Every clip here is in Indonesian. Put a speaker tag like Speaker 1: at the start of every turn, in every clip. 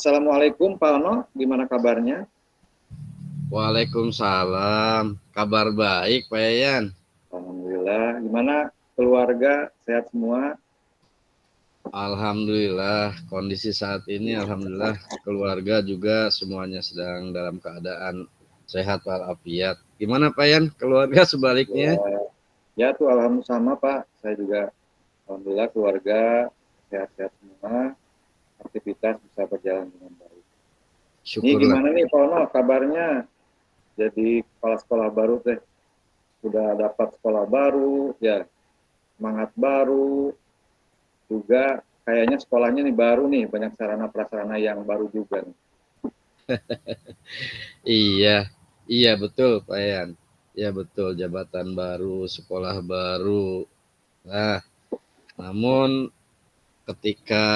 Speaker 1: Assalamualaikum Pak Ono, gimana kabarnya?
Speaker 2: Waalaikumsalam. Kabar baik, Pak Yayan.
Speaker 1: Alhamdulillah. Gimana keluarga, sehat semua?
Speaker 2: Alhamdulillah, kondisi saat ini alhamdulillah keluarga juga semuanya sedang dalam keadaan sehat walafiat. Gimana Pak Yan? Keluarga sebaliknya?
Speaker 1: Ya tuh alhamdulillah sama Pak. Saya juga alhamdulillah keluarga sehat-sehat semua. Aktivitas bisa berjalan dengan baik. Ini
Speaker 2: Syukurlah.
Speaker 1: gimana nih Pak Ono kabarnya? Jadi kepala sekolah baru teh sudah dapat sekolah baru, ya semangat baru, juga kayaknya sekolahnya nih baru nih, banyak sarana prasarana yang baru juga nih.
Speaker 2: Iya, iya betul Pak Yan. Ya betul, jabatan baru, sekolah baru. Nah, namun ketika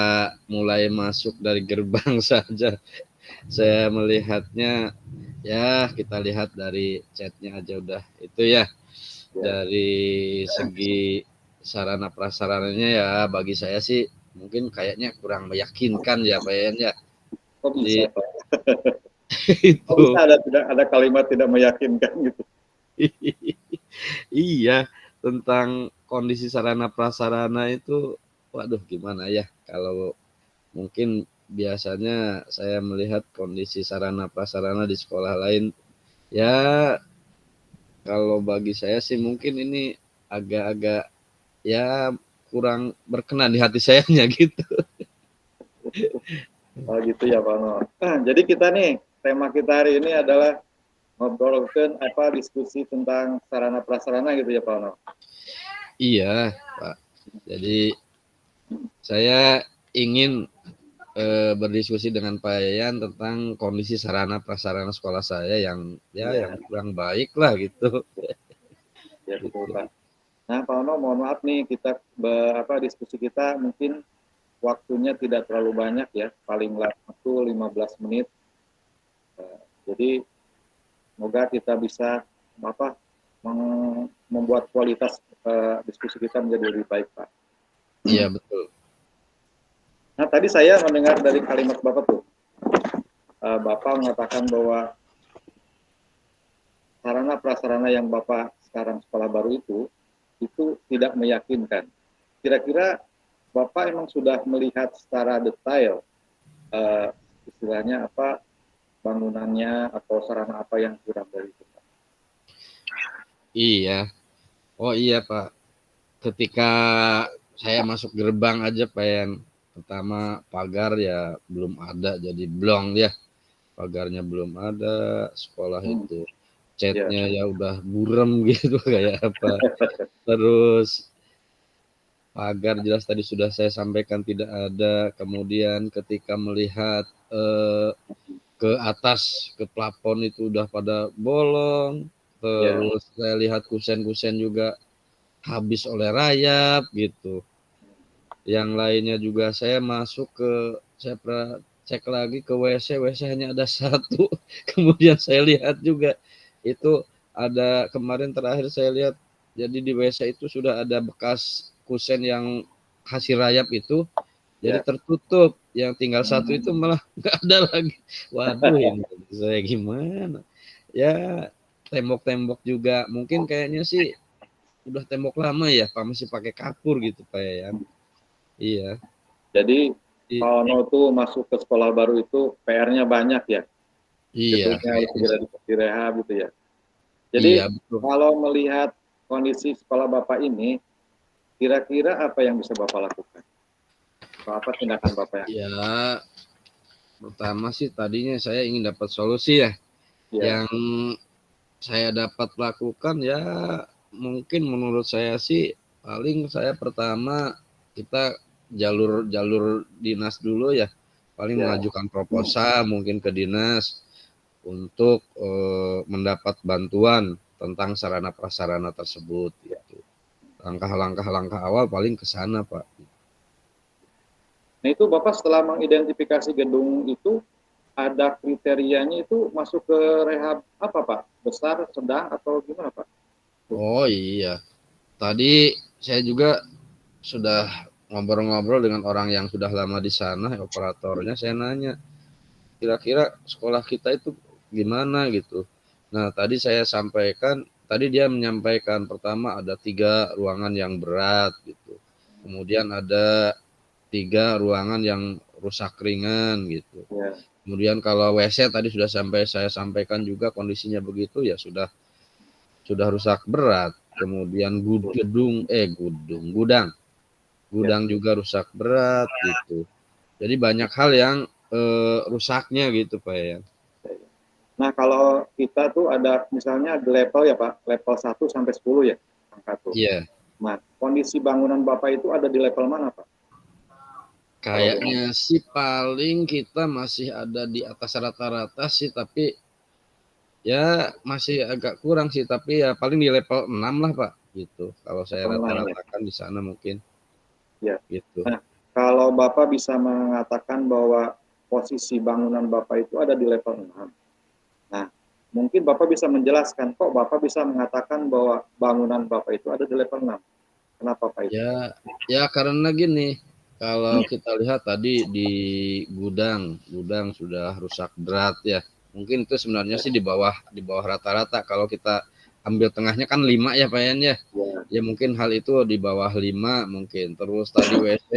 Speaker 2: mulai masuk dari gerbang saja saya melihatnya, ya kita lihat dari chatnya aja udah itu ya, dari segi sarana prasarananya ya bagi saya sih mungkin kayaknya kurang meyakinkan ya Pak Yan ya.
Speaker 1: Kok bisa
Speaker 2: Jadi
Speaker 1: Pak? Kok
Speaker 2: itu
Speaker 1: bisa ada kalimat tidak meyakinkan gitu?
Speaker 2: iya, tentang kondisi sarana prasarana itu waduh gimana ya, kalau mungkin biasanya saya melihat kondisi sarana prasarana di sekolah lain ya, kalau bagi saya sih mungkin ini agak-agak ya kurang berkenan di hati sayanya gitu.
Speaker 1: Oh gitu ya Pak Noh. Jadi kita nih, tema kita hari ini adalah ngobrolkan diskusi tentang sarana prasarana gitu ya Pak Noh.
Speaker 2: Iya, Pak. Jadi saya ingin berdiskusi dengan Pak Yayan tentang kondisi sarana prasarana sekolah saya yang yang kurang baik lah gitu.
Speaker 1: Ya betul Pak. Nah Pak Ono, mohon maaf nih kita diskusi kita mungkin waktunya tidak terlalu banyak ya, paling lama itu 15 menit. Jadi semoga kita bisa membuat kualitas diskusi kita menjadi lebih baik Pak.
Speaker 2: Iya betul.
Speaker 1: Nah tadi saya mendengar dari kalimat Bapak tuh, Bapak mengatakan bahwa sarana prasarana yang Bapak sekarang sekolah baru itu tidak meyakinkan. Kira-kira Bapak emang sudah melihat secara detail istilahnya apa bangunannya atau sarana apa yang kurang dari itu?
Speaker 2: Iya. Oh iya Pak. Ketika saya masuk gerbang aja Pak Yan, pertama pagar ya belum ada, jadi blong ya. Pagarnya belum ada, sekolah itu catnya ya udah burem gitu kayak apa. Terus pagar jelas tadi sudah saya sampaikan tidak ada. Kemudian ketika melihat ke atas, ke plafon itu udah pada bolong. Terus saya lihat kusen-kusen juga habis oleh rayap gitu. Yang lainnya juga saya masuk ke, saya pernah cek lagi ke WC, WC hanya ada satu. Kemudian saya lihat juga itu ada, kemarin terakhir saya lihat, jadi di WC itu sudah ada bekas kusen yang hasil rayap itu, jadi tertutup. Yang tinggal satu itu malah nggak ada lagi. Waduh, ini saya gimana? Ya, tembok-tembok juga mungkin kayaknya sih udah tembok lama ya, Pak, masih pakai kapur gitu Pak ya. Iya.
Speaker 1: Jadi Pak Ono tuh masuk ke sekolah baru itu PR-nya banyak ya.
Speaker 2: Iya.
Speaker 1: Gedungnya harus segera direhab gitu ya. Jadi
Speaker 2: iya, betul.
Speaker 1: Kalau melihat kondisi sekolah Bapak ini, kira-kira apa yang bisa Bapak lakukan? Apa tindakan Bapak yang?
Speaker 2: Ya, pertama sih tadinya saya ingin dapat solusi ya. Yang saya dapat lakukan ya mungkin menurut saya sih paling saya pertama kita jalur dinas dulu ya, paling mengajukan proposal mungkin ke dinas untuk mendapat bantuan tentang sarana prasarana tersebut gitu. Langkah awal paling ke sana Pak.
Speaker 1: Nah itu Bapak setelah mengidentifikasi gedung itu ada kriterianya itu masuk ke rehab apa Pak? Besar, sedang atau gimana Pak?
Speaker 2: Oh iya, tadi saya juga sudah ngobrol-ngobrol dengan orang yang sudah lama di sana, operatornya. Saya nanya, kira-kira sekolah kita itu gimana gitu. Nah, tadi dia menyampaikan pertama ada 3 ruangan yang berat gitu. Kemudian ada 3 ruangan yang rusak ringan gitu.
Speaker 1: Ya.
Speaker 2: Kemudian kalau WC tadi saya sampaikan juga kondisinya begitu ya sudah rusak berat. Kemudian gudang
Speaker 1: Ya.
Speaker 2: juga rusak berat gitu. Jadi banyak hal yang rusaknya gitu Pak ya.
Speaker 1: Nah, kalau kita tuh ada misalnya di level ya Pak, level 1 sampai 10 ya, angka tuh.
Speaker 2: Iya,
Speaker 1: Nah, kondisi bangunan Bapak itu ada di level mana Pak? Kalau boleh.
Speaker 2: kayaknya sih paling kita masih ada di atas rata-rata sih, tapi ya masih agak kurang sih, tapi ya paling di level 6 lah Pak gitu. Kalau saya
Speaker 1: Level 6 ya.
Speaker 2: rata-ratakan di sana mungkin
Speaker 1: Ya.
Speaker 2: gitu.
Speaker 1: Nah, kalau Bapak bisa mengatakan bahwa posisi bangunan Bapak itu ada di level 6. Nah, mungkin Bapak bisa menjelaskan kok Bapak bisa mengatakan bahwa bangunan Bapak itu ada di level 6. Kenapa Pak itu?
Speaker 2: Ya, ya karena gini, kalau kita lihat tadi di gudang sudah rusak berat ya. Mungkin itu sebenarnya sih di bawah rata-rata. Kalau kita ambil tengahnya kan 5 ya Pak Yan ya.
Speaker 1: Ya.
Speaker 2: Ya mungkin hal itu di bawah 5 mungkin. Terus tadi WC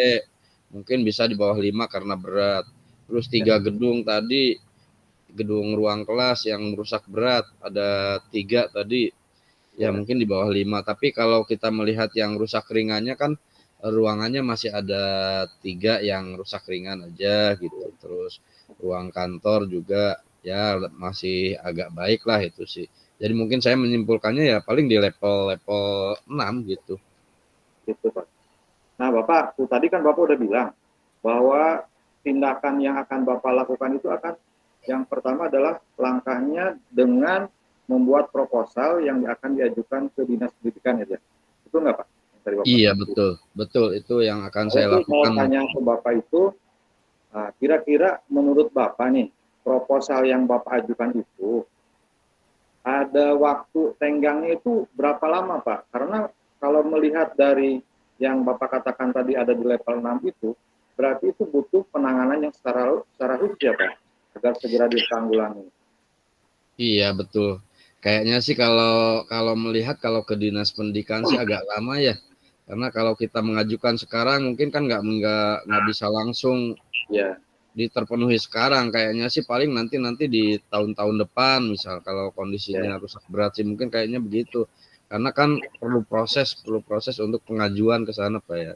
Speaker 2: mungkin bisa di bawah 5 karena berat. Terus 3 gedung tadi, gedung ruang kelas yang rusak berat ada 3 tadi. Ya
Speaker 1: Ya.
Speaker 2: mungkin di bawah 5. Tapi kalau kita melihat yang rusak ringannya kan ruangannya masih ada 3 yang rusak ringan aja gitu. Terus ruang kantor juga ya masih agak baik lah itu sih. Jadi mungkin saya menyimpulkannya ya paling di level 6 gitu.
Speaker 1: Gitu Pak. Nah, Bapak, tadi kan Bapak udah bilang bahwa tindakan yang akan Bapak lakukan itu akan yang pertama adalah langkahnya dengan membuat proposal yang akan diajukan ke Dinas Pendidikan ya. Itu enggak Pak? Yang tadi Bapak
Speaker 2: Iya
Speaker 1: sampaikan.
Speaker 2: betul, betul itu yang akan
Speaker 1: Saya
Speaker 2: saya
Speaker 1: tuh mau
Speaker 2: lakukan.
Speaker 1: tanya ke Bapak itu, kira-kira menurut Bapak nih, proposal yang Bapak ajukan itu ada waktu tenggangnya itu berapa lama Pak? Karena kalau melihat dari yang Bapak katakan tadi ada di level 6 itu, berarti itu butuh penanganan yang secara khusus ya Pak, agar segera ditanggulangi.
Speaker 2: Iya betul. Kayaknya sih kalau kalau melihat kalau ke dinas pendidikan sih agak lama ya. Karena kalau kita mengajukan sekarang mungkin kan nggak bisa langsung
Speaker 1: Ya,
Speaker 2: terpenuhi sekarang. Kayaknya sih paling nanti di tahun-tahun depan misal kalau
Speaker 1: ya,
Speaker 2: kondisinya rusak berat sih mungkin kayaknya begitu. Karena kan perlu proses untuk pengajuan ke sana Pak ya.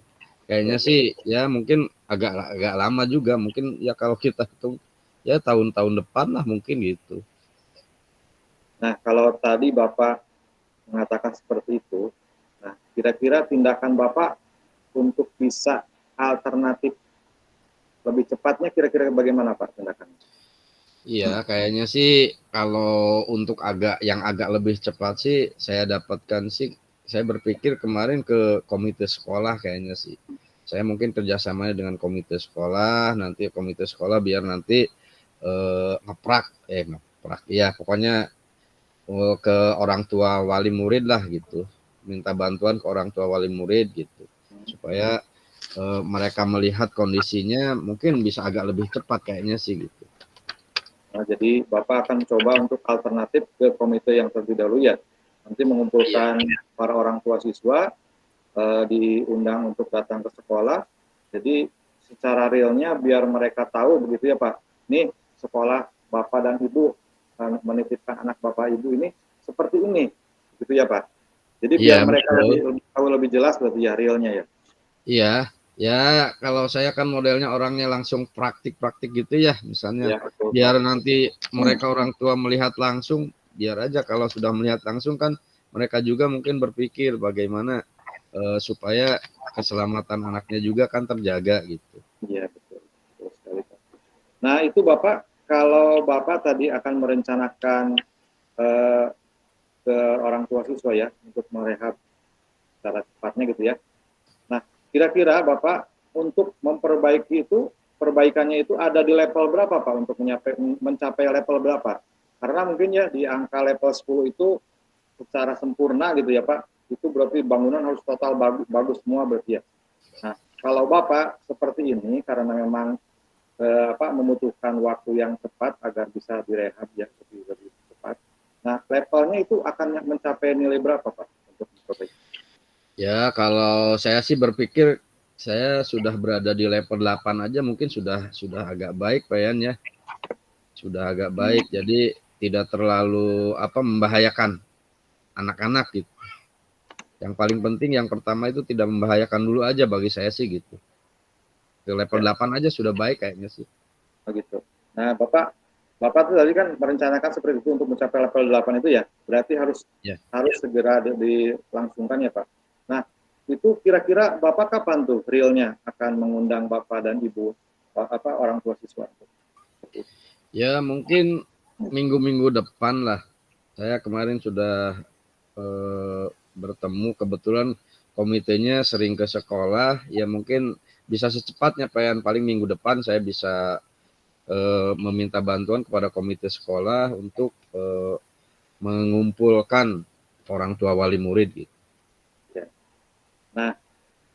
Speaker 2: Kayaknya
Speaker 1: ya.
Speaker 2: sih ya mungkin agak agak lama juga mungkin ya kalau kita hitung ya tahun-tahun depan lah mungkin gitu.
Speaker 1: Nah, kalau tadi Bapak mengatakan seperti itu, nah kira-kira tindakan Bapak untuk bisa alternatif lebih cepatnya kira-kira bagaimana Pak tindakannya?
Speaker 2: Iya, kayaknya sih kalau untuk yang agak lebih cepat sih saya dapatkan sih, saya berpikir kemarin ke komite sekolah kayaknya sih. Saya mungkin kerjasamanya dengan komite sekolah, nanti komite sekolah biar nanti ngeprak, ya pokoknya ke orang tua wali murid lah gitu, minta bantuan ke orang tua wali murid gitu, supaya mereka melihat kondisinya mungkin bisa agak lebih cepat kayaknya sih gitu.
Speaker 1: Nah, jadi Bapak akan coba untuk alternatif ke komite yang terlebih dahulu ya. Nanti
Speaker 2: Iya.
Speaker 1: mengumpulkan para orang tua siswa, diundang untuk datang ke sekolah. Jadi secara realnya biar mereka tahu begitu ya Pak. Nih sekolah Bapak dan Ibu menitipkan anak Bapak Ibu ini seperti ini, gitu ya Pak. Jadi
Speaker 2: Iya
Speaker 1: biar mereka
Speaker 2: betul.
Speaker 1: lebih tahu lebih jelas berarti ya realnya ya.
Speaker 2: Iya, ya kalau saya kan modelnya orangnya langsung praktik-praktik gitu ya, misalnya
Speaker 1: Ya betul
Speaker 2: biar
Speaker 1: Pak.
Speaker 2: nanti mereka orang tua melihat langsung, biar aja kalau sudah melihat langsung kan mereka juga mungkin berpikir bagaimana supaya keselamatan anaknya juga kan terjaga gitu.
Speaker 1: Iya betul, betul sekali Pak. Nah itu Bapak, kalau Bapak tadi akan merencanakan eh, ke orang tua siswa ya untuk merehab secara cepatnya gitu ya. Nah, kira-kira Bapak untuk memperbaiki itu perbaikannya itu ada di level berapa Pak untuk mencapai level berapa? Karena mungkin ya di angka level 10 itu secara sempurna gitu ya Pak, itu berarti bangunan harus total bagus, bagus semua berarti ya. Nah, kalau Bapak seperti ini karena memang membutuhkan waktu yang tepat agar bisa direhab ya lebih cepat. Nah, levelnya itu akan mencapai nilai berapa Pak untuk diperbaiki?
Speaker 2: Ya, kalau saya sih berpikir saya sudah berada di level 8 aja mungkin sudah agak baik Pak Yan ya. Sudah agak baik. Jadi tidak terlalu membahayakan anak-anak gitu. Yang paling penting yang pertama itu tidak membahayakan dulu aja bagi saya sih gitu. Di level
Speaker 1: Ya,
Speaker 2: 8 aja sudah baik kayaknya sih.
Speaker 1: begitu. Nah, Bapak tuh tadi kan merencanakan seperti itu untuk mencapai level 8 itu ya. Berarti harus
Speaker 2: Ya.
Speaker 1: harus segera dilangsungkan ya, Pak. Nah, itu kira-kira Bapak kapan tuh realnya akan mengundang Bapak dan Ibu orang tua siswa?
Speaker 2: Ya, mungkin minggu-minggu depan lah. Saya kemarin sudah bertemu, kebetulan komitenya sering ke sekolah, ya mungkin bisa secepatnya Pak Yan, paling minggu depan saya bisa meminta bantuan kepada komite sekolah untuk mengumpulkan orang tua wali murid gitu.
Speaker 1: Ya. Nah,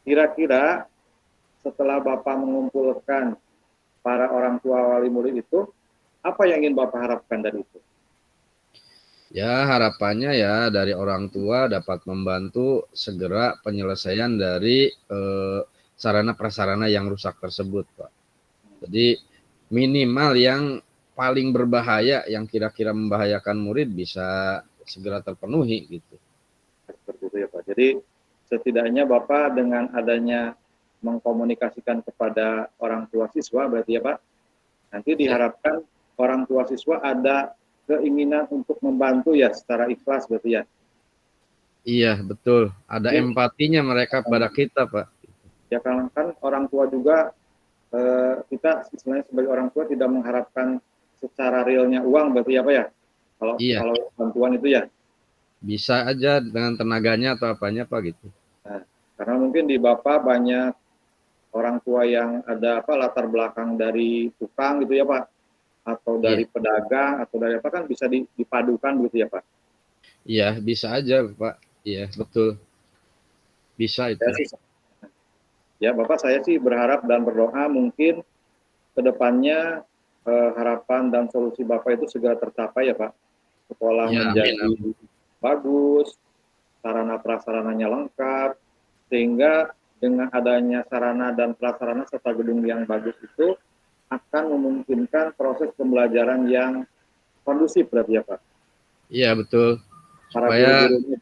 Speaker 1: kira-kira setelah Bapak mengumpulkan para orang tua wali murid itu, apa yang ingin Bapak harapkan dari itu?
Speaker 2: Ya, harapannya ya dari orang tua dapat membantu segera penyelesaian dari sarana prasarana yang rusak tersebut, Pak. Jadi minimal yang paling berbahaya, yang kira-kira membahayakan murid bisa segera terpenuhi gitu.
Speaker 1: Seperti itu ya Pak. Jadi setidaknya Bapak dengan adanya mengkomunikasikan kepada orang tua siswa berarti ya Pak, nanti
Speaker 2: Ya.
Speaker 1: diharapkan orang tua siswa ada keinginan untuk membantu ya secara ikhlas berarti ya.
Speaker 2: Iya, betul. Ada
Speaker 1: Jadi,
Speaker 2: empatinya mereka pada kita, Pak.
Speaker 1: ya kan orang tua juga kita sebenarnya sebagai orang tua tidak mengharapkan secara realnya uang berarti ya Pak ya. Kalau
Speaker 2: Iya,
Speaker 1: kalau bantuan itu ya.
Speaker 2: bisa aja dengan tenaganya atau apanya, Pak gitu.
Speaker 1: Nah, karena mungkin di Bapak banyak orang tua yang ada latar belakang dari tukang gitu ya Pak, atau
Speaker 2: Iya.
Speaker 1: dari pedagang atau dari apa kan bisa dipadukan gitu ya Pak.
Speaker 2: Iya, bisa aja, Pak. Iya, betul. Bisa
Speaker 1: Ya
Speaker 2: itu.
Speaker 1: sih, ya Bapak saya sih berharap dan berdoa mungkin kedepannya harapan dan solusi Bapak itu segera tercapai ya Pak. Sekolah
Speaker 2: Ya, amin,
Speaker 1: menjadi
Speaker 2: amin.
Speaker 1: bagus, sarana prasarananya lengkap, sehingga dengan adanya sarana dan prasarana serta gedung yang bagus itu akan memungkinkan proses pembelajaran yang kondusif berarti ya Pak.
Speaker 2: Iya, betul.
Speaker 1: Para
Speaker 2: Supaya
Speaker 1: guru-gurunya.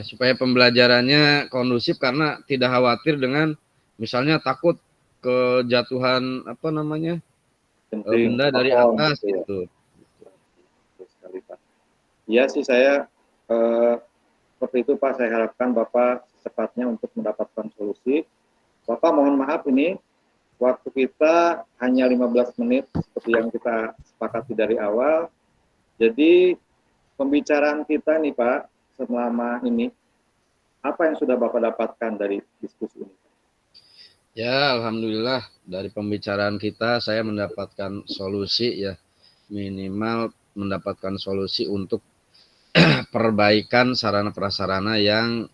Speaker 2: supaya pembelajarannya kondusif karena tidak khawatir dengan misalnya takut kejatuhan
Speaker 1: Penting,
Speaker 2: benda dari
Speaker 1: telepon
Speaker 2: atas
Speaker 1: gitu ya.
Speaker 2: gitu.
Speaker 1: Betul sekali Pak. Iya sih saya seperti itu Pak, saya harapkan Bapak secepatnya untuk mendapatkan solusi. Bapak mohon maaf ini waktu kita hanya 15 menit seperti yang kita sepakati dari awal. Jadi pembicaraan kita nih Pak selama ini, apa yang sudah Bapak dapatkan dari diskusi ini?
Speaker 2: Ya, alhamdulillah dari pembicaraan kita saya mendapatkan solusi ya, minimal mendapatkan solusi untuk perbaikan sarana prasarana yang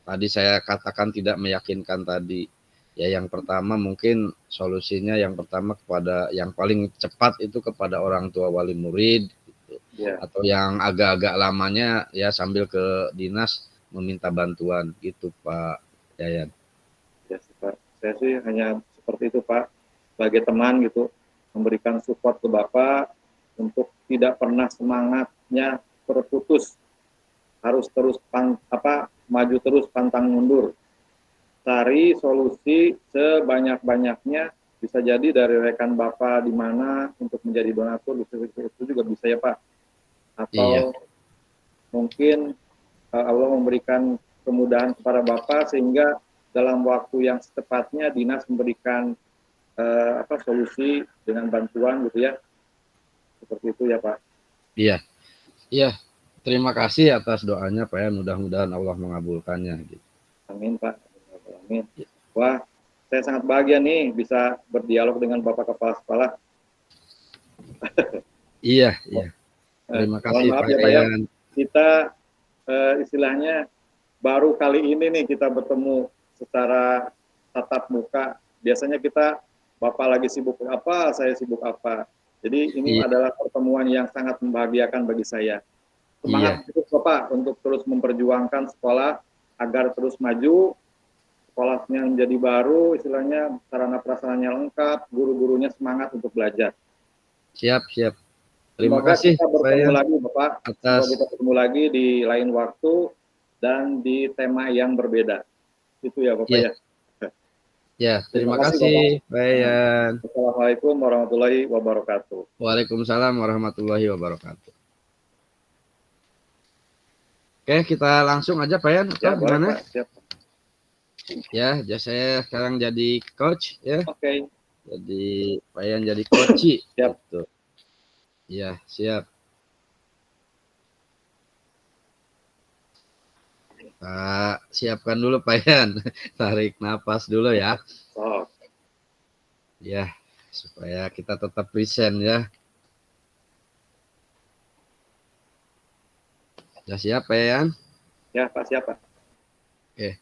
Speaker 2: tadi saya katakan tidak meyakinkan tadi. Ya, yang pertama mungkin solusinya yang pertama kepada yang paling cepat itu kepada orang tua wali murid gitu.
Speaker 1: Ya,
Speaker 2: Atau yang agak-agak lamanya ya sambil ke dinas meminta bantuan gitu Pak Yayan.
Speaker 1: ya Pak. Saya sih hanya seperti itu Pak, sebagai teman gitu, memberikan support ke Bapak untuk tidak pernah semangatnya terputus, harus terus maju terus pantang mundur, cari solusi sebanyak-banyaknya, bisa jadi dari rekan Bapak di mana untuk menjadi donatur itu juga bisa ya Pak,
Speaker 2: Iya,
Speaker 1: atau mungkin Allah memberikan kemudahan kepada Bapak sehingga dalam waktu yang secepatnya dinas memberikan solusi dengan bantuan gitu ya, seperti itu ya Pak.
Speaker 2: iya, iya. Terima kasih atas doanya Pak ya. Mudah-mudahan Allah mengabulkannya gitu.
Speaker 1: Amin Pak. Amin. Wah, saya sangat bahagia nih bisa berdialog dengan Bapak Kepala Sekolah.
Speaker 2: Iya, iya. Terima
Speaker 1: Mohon
Speaker 2: kasih
Speaker 1: maaf
Speaker 2: Pak
Speaker 1: ya Pak ya,
Speaker 2: Yayan.
Speaker 1: kita istilahnya baru kali ini nih kita bertemu secara tatap muka. Biasanya kita Bapak lagi sibuk apa, saya sibuk apa. Jadi ini
Speaker 2: Iya,
Speaker 1: adalah pertemuan yang sangat membahagiakan bagi saya.
Speaker 2: iya,
Speaker 1: Semangat terus Bapak untuk terus memperjuangkan sekolah agar terus maju, sekolahnya menjadi baru, istilahnya sarana prasarananya lengkap, guru-gurunya semangat untuk belajar.
Speaker 2: siap, siap. Terima
Speaker 1: Semoga
Speaker 2: kasih
Speaker 1: kita
Speaker 2: Pak
Speaker 1: bertemu
Speaker 2: Yan
Speaker 1: lagi Bapak, semoga kita
Speaker 2: atas
Speaker 1: bertemu lagi di lain waktu dan di tema yang berbeda. Itu ya Bapak
Speaker 2: ya,
Speaker 1: ya.
Speaker 2: ya.
Speaker 1: Terima
Speaker 2: Terima
Speaker 1: kasih
Speaker 2: kasih
Speaker 1: Bapak.
Speaker 2: Pak
Speaker 1: Nah,
Speaker 2: Yan.
Speaker 1: Assalamualaikum warahmatullahi wabarakatuh.
Speaker 2: Waalaikumsalam warahmatullahi wabarakatuh. Oke, kita langsung aja Pak Yan atau
Speaker 1: Ya, boleh
Speaker 2: gimana?
Speaker 1: Pak. Siap.
Speaker 2: Ya, saya sekarang jadi coach ya.
Speaker 1: Oke,
Speaker 2: Jadi Pak Yan jadi coach
Speaker 1: siap.
Speaker 2: gitu. Ya, siap. Pak, siapkan dulu Pak Yan. Tarik napas dulu ya.
Speaker 1: Oh,
Speaker 2: Ya, supaya kita tetap present ya. Sudah siap Pak Yan?
Speaker 1: ya Pak, siapa?
Speaker 2: Oke.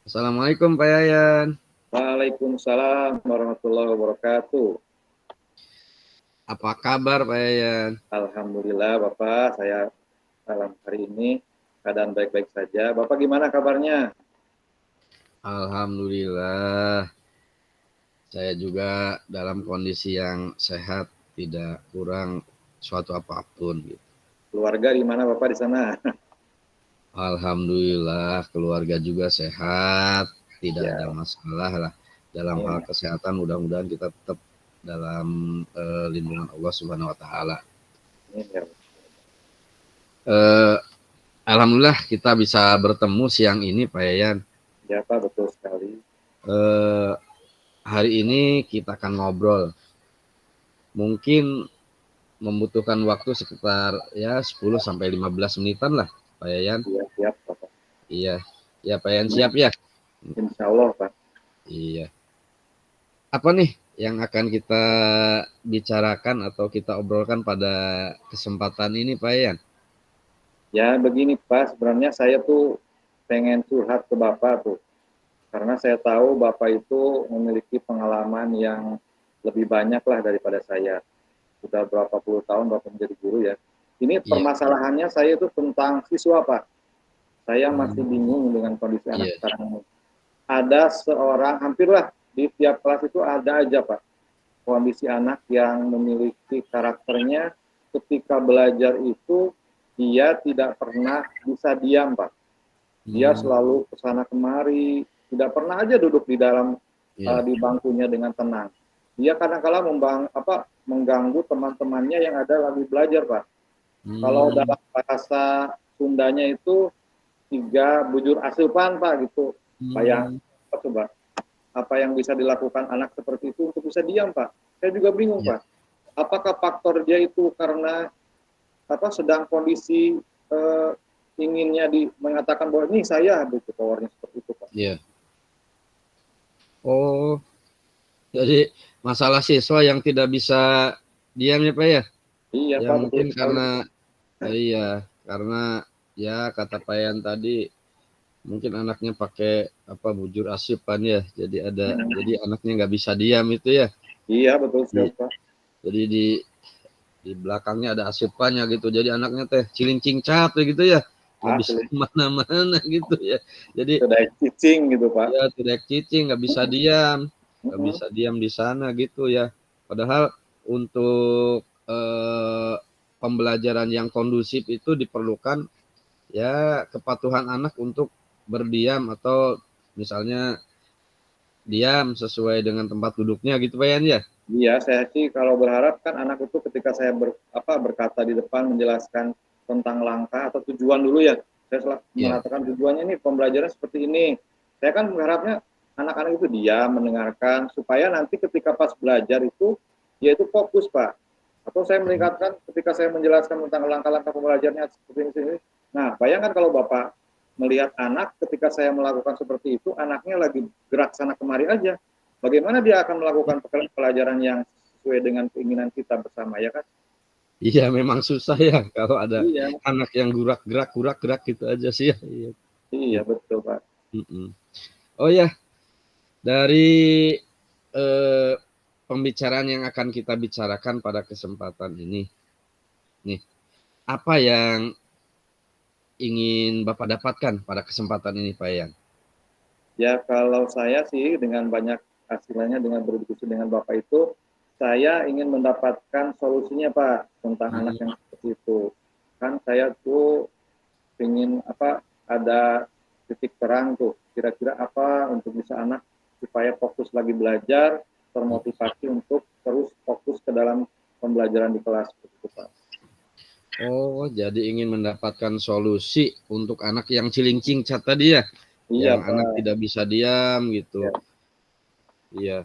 Speaker 2: Assalamualaikum Pak Yayan.
Speaker 1: Waalaikumsalam warahmatullahi wabarakatuh.
Speaker 2: Apa kabar Pak Yayan?
Speaker 1: Alhamdulillah Bapak, saya malam hari ini keadaan baik-baik saja. Bapak gimana kabarnya?
Speaker 2: Alhamdulillah. Saya juga dalam kondisi yang sehat, tidak kurang suatu apapun gitu.
Speaker 1: Keluarga gimana Bapak di sana?
Speaker 2: Alhamdulillah keluarga juga sehat, tidak
Speaker 1: Ya,
Speaker 2: ada masalah lah. Dalam hal
Speaker 1: amin.
Speaker 2: kesehatan mudah-mudahan kita tetap dalam lindungan Allah Subhanahu wa taala.
Speaker 1: Amin, ya.
Speaker 2: Eh, Alhamdulillah kita bisa bertemu siang ini Pak Yayan.
Speaker 1: Ya Pak, betul sekali.
Speaker 2: Eh, Hari ini kita akan ngobrol. Mungkin membutuhkan waktu sekitar ya 10 sampai 15 menitan lah, Pak Yayan.
Speaker 1: Iya, siap Bapak.
Speaker 2: Iya. Ya, Pak Yayan siap ya?
Speaker 1: Insya Allah Pak.
Speaker 2: Iya. Apa nih yang akan kita bicarakan atau kita obrolkan pada kesempatan ini, Pak Yayan?
Speaker 1: Ya begini Pak, sebenarnya saya tuh pengen curhat ke Bapak tuh. Karena saya tahu Bapak itu memiliki pengalaman yang lebih banyak lah daripada saya. Sudah berapa puluh tahun Bapak menjadi guru ya. Ini
Speaker 2: Iya.
Speaker 1: permasalahannya saya itu tentang siswa Pak. Saya masih bingung dengan kondisi anak
Speaker 2: Iya.
Speaker 1: sekarang ini. Ada seorang, hampirlah di tiap kelas itu ada aja Pak, kondisi anak yang memiliki karakternya ketika belajar itu dia tidak pernah bisa diam Pak. Dia selalu kesana kemari, tidak pernah aja duduk di dalam
Speaker 2: Iya.
Speaker 1: di bangkunya dengan tenang. Dia kadang-kala mengganggu teman-temannya yang ada lagi belajar Pak. Kalau dalam bahasa Sundanya itu tiga bujur asupan Pak gitu. Bayang coba apa yang bisa dilakukan anak seperti itu untuk bisa diam Pak. Saya juga bingung
Speaker 2: Iya.
Speaker 1: Pak. Apakah faktor dia itu karena sedang kondisi inginnya mengatakan bahwa ini saya gitu, powernya seperti itu Pak.
Speaker 2: Iya. Oh, jadi masalah siswa yang tidak bisa diam ya, Pak ya?
Speaker 1: Iya
Speaker 2: Ya
Speaker 1: Pak, betul
Speaker 2: mungkin
Speaker 1: sekali.
Speaker 2: karena ya kata Pak Yan tadi mungkin anaknya pakai apa bujur asupan ya. Jadi anaknya nggak bisa diam itu ya.
Speaker 1: Iya betul sekali
Speaker 2: Di-
Speaker 1: Pak.
Speaker 2: Jadi di belakangnya ada asupannya gitu. Jadi anaknya teh cilincing-cat gitu ya. Nggak bisa
Speaker 1: Asli
Speaker 2: kemana-mana gitu ya. Jadi
Speaker 1: sudah cicing gitu Pak.
Speaker 2: ya tidak cicing, nggak bisa diam. Nggak
Speaker 1: Mm-mm.
Speaker 2: bisa diam di sana gitu ya. Padahal untuk pembelajaran yang kondusif itu diperlukan ya kepatuhan anak untuk berdiam atau misalnya diam sesuai dengan tempat duduknya gitu Pak Yan ya.
Speaker 1: Iya, saya sih kalau berharap kan anak itu ketika saya berkata di depan menjelaskan tentang langkah atau tujuan dulu ya. Saya
Speaker 2: Iya.
Speaker 1: mengatakan tujuannya ini pembelajaran seperti ini. Saya kan berharapnya anak-anak itu diam mendengarkan supaya nanti ketika pas belajar itu dia itu fokus Pak. Atau saya meningkatkan ketika saya menjelaskan tentang langkah-langkah pembelajarannya seperti ini. Nah, bayangkan kalau Bapak melihat anak ketika saya melakukan seperti itu, anaknya lagi gerak sana kemari aja. Bagaimana dia akan melakukan pelajaran yang sesuai dengan keinginan kita bersama, ya kan?
Speaker 2: Iya memang susah ya kalau ada
Speaker 1: Iya,
Speaker 2: anak yang gurak-gerak gitu aja sih ya. Iya.
Speaker 1: iya
Speaker 2: Gitu.
Speaker 1: betul Pak.
Speaker 2: Oh ya, dari eh, pembicaraan yang akan kita bicarakan pada kesempatan ini. Nih, apa yang ingin Bapak dapatkan pada kesempatan ini, Pak Yan?
Speaker 1: Ya kalau saya sih dengan banyak hasilnya dengan berdiskusi dengan Bapak itu, saya ingin mendapatkan solusinya Pak tentang anak yang seperti itu. Kan saya tuh ingin ada titik terang tuh kira-kira apa untuk bisa anak supaya fokus lagi belajar, termotivasi untuk terus fokus ke dalam pembelajaran di kelas gitu Pak.
Speaker 2: Oh, jadi ingin mendapatkan solusi untuk anak yang cilincing-cat tadi ya?
Speaker 1: Iya
Speaker 2: Yang
Speaker 1: Pak.
Speaker 2: anak tidak bisa diam gitu.
Speaker 1: Ya.
Speaker 2: Iya.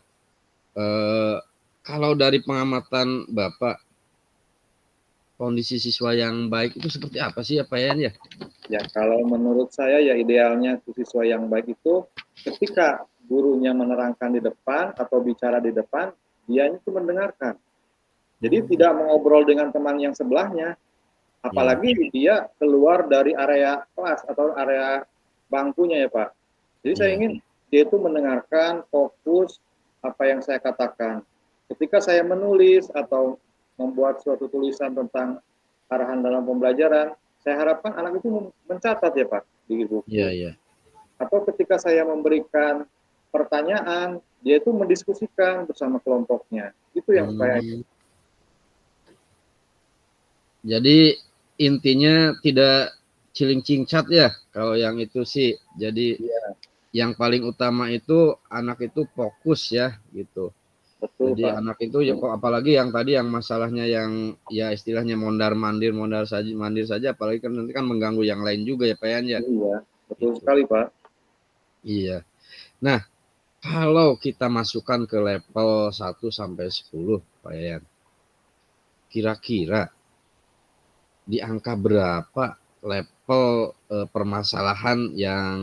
Speaker 2: Kalau dari pengamatan Bapak, kondisi siswa yang baik itu seperti apa sih ya Pak Yan ya?
Speaker 1: Ya, kalau menurut saya ya idealnya siswa yang baik itu ketika gurunya menerangkan di depan atau bicara di depan, dia itu mendengarkan. Jadi tidak mengobrol dengan teman yang sebelahnya, apalagi dia keluar dari area kelas atau area bangkunya ya Pak. Jadi saya ingin dia itu mendengarkan, fokus apa yang saya katakan. Ketika saya menulis atau membuat suatu tulisan tentang arahan dalam pembelajaran, saya harapkan anak itu mencatat ya Pak di buku.
Speaker 2: Iya, iya.
Speaker 1: Atau ketika saya memberikan pertanyaan, dia itu mendiskusikan bersama kelompoknya. Itu yang saya ingin.
Speaker 2: Jadi intinya tidak ciling-cingcat ya kalau yang itu sih. Jadi yang paling utama itu anak itu fokus ya gitu.
Speaker 1: Betul,
Speaker 2: Jadi
Speaker 1: Pak.
Speaker 2: anak itu ya apalagi yang tadi yang masalahnya yang ya istilahnya mondar-mandir mandir saja apalagi kan nanti kan mengganggu yang lain juga ya Pak Yan ya.
Speaker 1: Iya, betul
Speaker 2: Gitu.
Speaker 1: sekali Pak.
Speaker 2: Iya. Nah, kalau kita masukkan ke level 1 sampai 10 Pak Yan. Kira-kira di angka berapa level permasalahan yang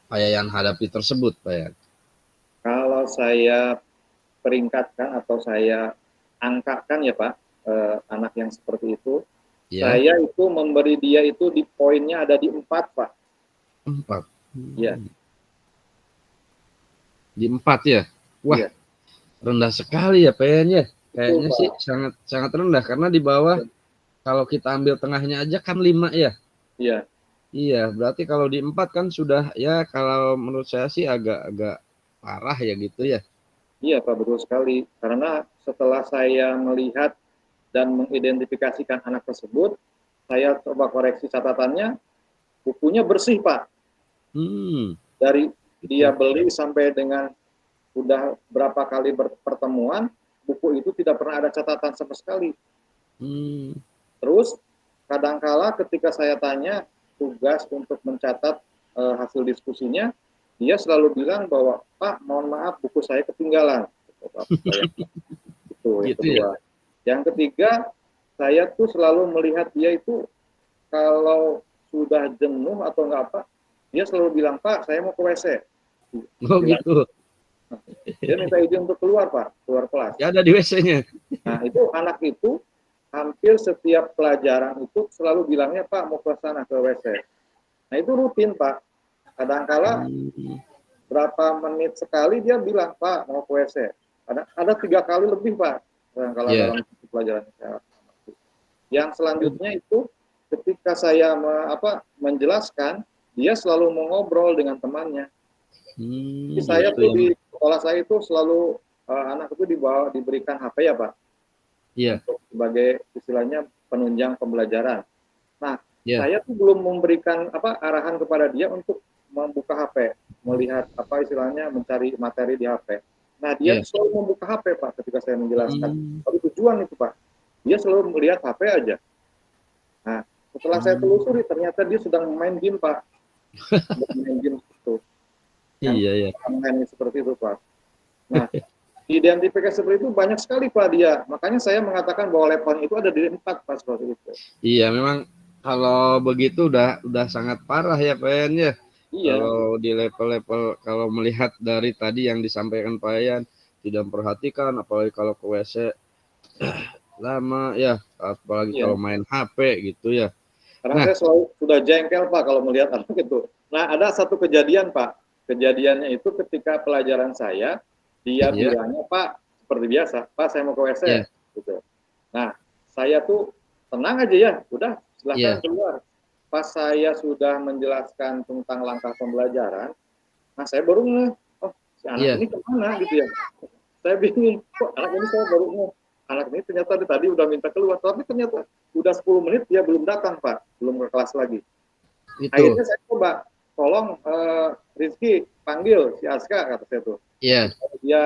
Speaker 2: Pak Yayan hadapi tersebut, Pak Yayan?
Speaker 1: Kalau saya peringkatkan atau saya angkakan ya Pak, anak yang seperti itu, saya itu memberi dia itu di poinnya ada di 4 Pak.
Speaker 2: 4.
Speaker 1: Iya.
Speaker 2: Di 4 ya? Wah, iya. Rendah sekali ya Pak Yayan ya. Kayaknya sih sangat rendah karena di bawah kalau kita ambil tengahnya aja kan 5 ya.
Speaker 1: Iya.
Speaker 2: Iya, berarti kalau di 4 kan sudah ya kalau menurut saya sih agak parah ya gitu ya.
Speaker 1: Iya Pak, betul sekali. Karena setelah saya melihat dan mengidentifikasikan anak tersebut, saya coba koreksi catatannya, bukunya bersih Pak. Dari dia beli sampai dengan udah berapa kali pertemuan, buku itu tidak pernah ada catatan sama sekali. Terus kadangkala ketika saya tanya tugas untuk mencatat hasil diskusinya, dia selalu bilang bahwa Pak, mohon maaf buku saya ketinggalan. Itu yang kedua. Yang ketiga, saya tuh selalu melihat dia itu kalau sudah jenuh atau enggak apa, dia selalu bilang Pak, saya mau ke WC.
Speaker 2: Oh gitu.
Speaker 1: Dia minta izin untuk keluar Pak, keluar kelas.
Speaker 2: Ya ada di WC-nya.
Speaker 1: Nah itu anak itu hampir setiap pelajaran itu selalu bilangnya Pak mau ke sana ke WC. Nah itu rutin Pak. Kadangkala berapa menit sekali dia bilang Pak mau ke WC. Ada 3 kali lebih Pak. Kadangkala dalam pelajaran saya. Yang selanjutnya itu ketika saya menjelaskan, dia selalu mengobrol dengan temannya. Jadi saya tuh di sekolah saya itu selalu anak itu diberikan HP ya Pak.
Speaker 2: Iya.
Speaker 1: Untuk sebagai istilahnya penunjang pembelajaran. Nah, saya tuh belum memberikan arahan kepada dia untuk membuka HP, melihat istilahnya mencari materi di HP. Nah, dia selalu membuka HP Pak ketika saya menjelaskan. Tapi tujuan itu Pak, dia selalu melihat HP aja. Nah, setelah saya telusuri ternyata dia sedang main game Pak. Main game itu.
Speaker 2: Iya.
Speaker 1: Main seperti itu Pak. Nah, identifikasi seperti itu banyak sekali Pak dia. Makanya saya mengatakan bahwa levelnya itu ada di 4 Pak seperti itu.
Speaker 2: Iya, memang kalau begitu udah sangat parah ya Pak Yan ya. Iya. Kalau di level-level kalau melihat dari tadi yang disampaikan Pak Yan tidak memperhatikan apalagi kalau ke WC lama ya, apalagi kalau main HP gitu ya.
Speaker 1: Karena saya selalu sudah jengkel Pak kalau melihat anak itu. Nah, ada satu kejadian Pak. Kejadiannya itu ketika pelajaran saya Dia
Speaker 2: Iya,
Speaker 1: bilangnya, Pak, seperti biasa, Pak saya mau ke WC.
Speaker 2: iya,
Speaker 1: Gitu. Nah, saya tuh tenang aja ya, udah silahkan
Speaker 2: iya,
Speaker 1: keluar. Pas saya sudah menjelaskan tentang langkah pembelajaran, nah saya baru ngeh, oh si anak
Speaker 2: iya.
Speaker 1: ini kemana gitu ya. Saya bingung, kok anak ini saya baru ngeh. Anak ini ternyata tadi udah minta keluar, tapi ternyata udah 10 menit dia belum datang Pak, belum ke kelas lagi.
Speaker 2: Itu.
Speaker 1: Akhirnya saya coba, tolong Rizky panggil si Aska, kata saya tuh.
Speaker 2: Iya,
Speaker 1: Supaya dia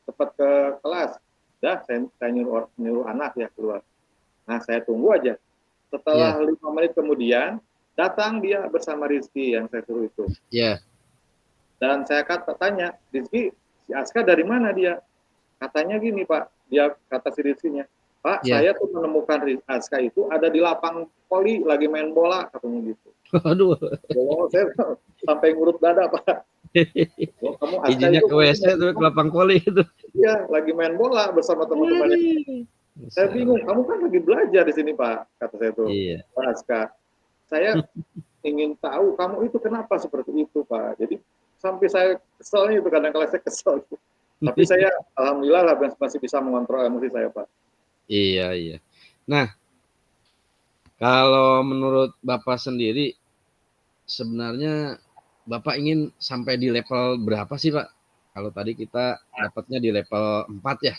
Speaker 1: cepat ke kelas. Dah, saya nyuruh anak ya keluar. Nah, saya tunggu aja.
Speaker 2: iya,
Speaker 1: Setelah 5 menit kemudian, datang dia bersama Rizky yang saya suruh itu.
Speaker 2: iya.
Speaker 1: Dan saya tanya, Rizky, si Aska dari mana dia? Katanya gini Pak, dia kata si Rizky-nya, Pak,
Speaker 2: Iya.
Speaker 1: saya tuh menemukan Aska itu ada di lapang voli lagi main bola, katanya gitu.
Speaker 2: Aduh.
Speaker 1: Oh, saya sampai ngurut dada Pak. Oh, kamu Aska
Speaker 2: Izinnya
Speaker 1: itu
Speaker 2: ke WC tuh ke lapang voli itu.
Speaker 1: iya, lagi main bola bersama teman-temannya. Saya
Speaker 2: Masalah.
Speaker 1: bingung, kamu kan lagi belajar di sini Pak, kata saya tuh,
Speaker 2: Iya.
Speaker 1: Pak Aska. Saya ingin tahu kamu itu kenapa seperti itu Pak. Jadi sampai saya kesel itu, kadang-kadang saya kesel. Tapi saya alhamdulillah lah masih bisa mengontrol emosi saya Pak.
Speaker 2: Iya, iya. Nah, kalau menurut Bapak sendiri, sebenarnya Bapak ingin sampai di level berapa sih, Pak? Kalau tadi kita dapatnya di level 4 ya.